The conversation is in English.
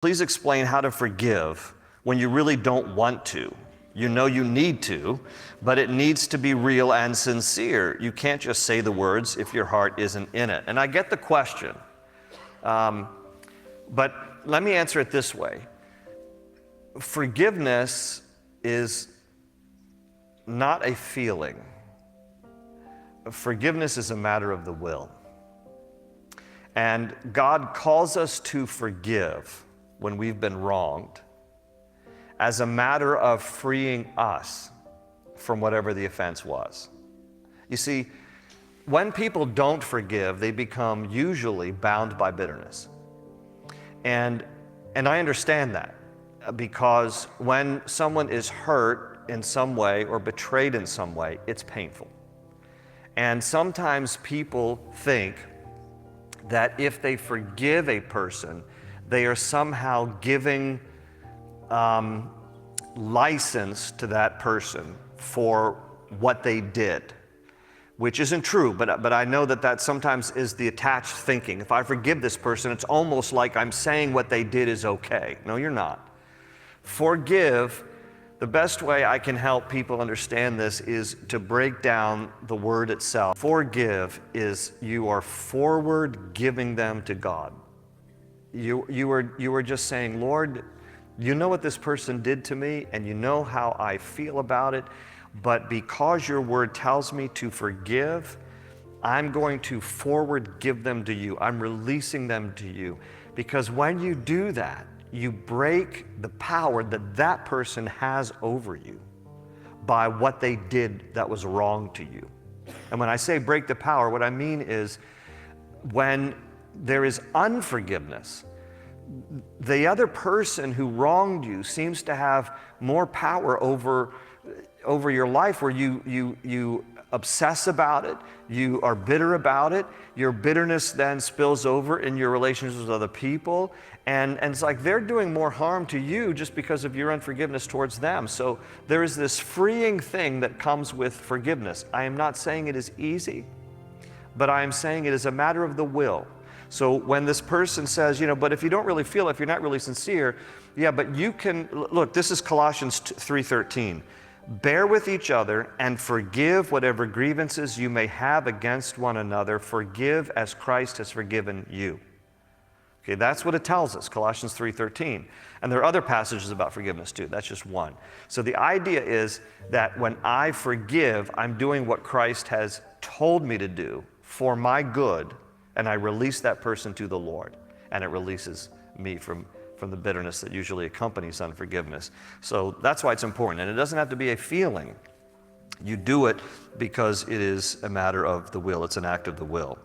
Please explain how to forgive when you really don't want to. You know you need to, but it needs to be real and sincere. You can't just say the words if your heart isn't in it. And I get the question, but let me answer it this way. Forgiveness is not a feeling. Forgiveness is a matter of the will. And God calls us to forgive when we've been wronged as a matter of freeing us from whatever the offense was. You see, when people don't forgive, they become usually bound by bitterness. And I understand that because when someone is hurt in some way or betrayed in some way, it's painful. And sometimes people think that if they forgive a person, they are somehow giving license to that person for what they did, which isn't true, but I know that sometimes is the attached thinking. If I forgive this person, it's almost like I'm saying what they did is okay. No, you're not. Forgive, the best way I can help people understand this is to break down the word itself. Forgive is you are forward giving them to God. You are just saying, Lord, you know what this person did to me, and you know how I feel about it, but because your word tells me to forgive, I'm going to forward give them to you. I'm releasing them to you. Because when you do that, you break the power that that person has over you by what they did that was wrong to you. And when I say break the power, what I mean is when there is unforgiveness, the other person who wronged you seems to have more power over your life, where you obsess about it, you are bitter about it, your bitterness then spills over in your relationships with other people, and it's like they're doing more harm to you just because of your unforgiveness towards them. So there is this freeing thing that comes with forgiveness. I am not saying it is easy, but I am saying it is a matter of the will. So when this person says, but if you don't really feel it, if you're not really sincere, yeah, but you can, look, this is Colossians 3:13. Bear with each other and forgive whatever grievances you may have against one another. Forgive as Christ has forgiven you. Okay, that's what it tells us, Colossians 3:13. And there are other passages about forgiveness too. That's just one. So the idea is that when I forgive, I'm doing what Christ has told me to do for my good, and I release that person to the Lord, and it releases me from the bitterness that usually accompanies unforgiveness. So that's why it's important. And it doesn't have to be a feeling. You do it because it is a matter of the will. It's an act of the will.